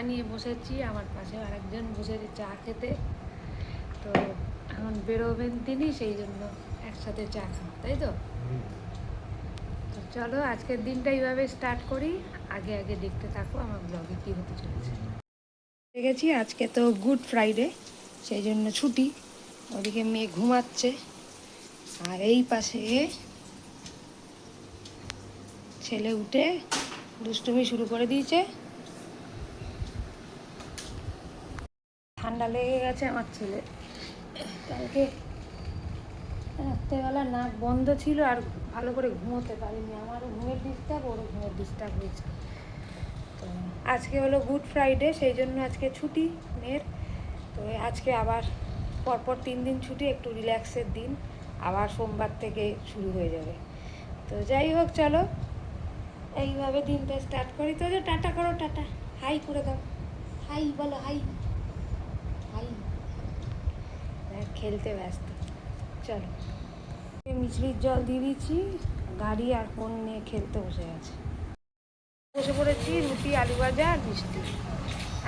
নিয়ে বসেছি, আমার পাশে আরেকজন বসেছে চা খেতে। তো এখন বেরোবেন তিনি, সেই জন্য একসাথে চা খাবো, তাই তো? তো চলো আজকের দিনটা এইভাবে স্টার্ট করি। আগে আগে দেখতে থাকো আমার ব্লগে কী হতে চলেছে। গেছি, আজকে তো গুড ফ্রাইডে, সেই জন্য ছুটি। ওদিকে মেয়ে ঘুমাচ্ছে, আর এই পাশে ছেলে উঠে দুষ্টুমি শুরু করে দিয়েছে। ঠান্ডা লেগে গেছে আমার ছেলে, কালকে রাত্রেবেলা নাক বন্ধ ছিল আর ভালো করে ঘুমোতে পারিনি। আমারও ঘুমের ডিস্টার্ব, ওরও ঘুমের ডিস্টার্ব হয়েছে। তো আজকে হলো গুড ফ্রাইডে, সেই জন্য আজকে ছুটি মেয়ের। তো আজকে আবার পরপর 3 দিন ছুটি, একটু রিল্যাক্সের দিন। আবার সোমবার থেকে শুরু হয়ে যাবে। তো যাই হোক, চলো এইভাবে দিনটা স্টার্ট করি। তো যে টাটা করো, টাটা হাই করে দাও, হাই বলো, হাই হাই। খেলতে ব্যস্ত। চলো, মিছরির জল দিয়ে দিচ্ছি, গাড়ি আর ফোন নিয়ে খেলতে বসে গেছে। বসে পড়েছি, রুটি আলু ভাজা আর মিষ্টি।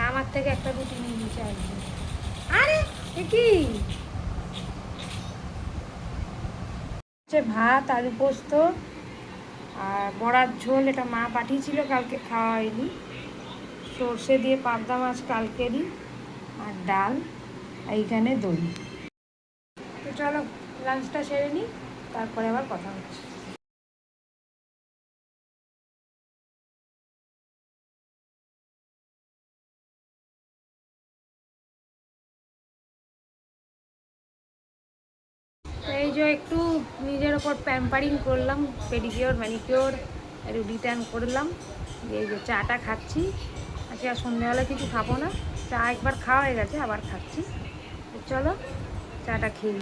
আমার থেকে একটা রুটি নিয়ে নিচে আসবে। আরে কি ভাত, আলু পোস্ত আর বড়ার ঝোল, এটা মা পাঠিয়েছিল, কালকে খাওয়া হয়নি। সর্ষে দিয়ে পাবদা মাছ কালকেরই, আর ডাল, এইখানে দই। তো চলো লাঞ্চটা সেরে নিই, তারপরে আবার কথা হচ্ছে। এই যে একটু নিজের ওপর প্যাম্পারিং করলাম, পেডিকিওর ম্যানিকিওর একটু রিটার্ন করলাম, এই যে চাটা খাচ্ছি। আজকে আর সন্ধ্যেবেলা কিছু খাবো না, চা একবার খাওয়া হয়ে গেছে, আবার খাচ্ছি। চলো চাটা খেয়ে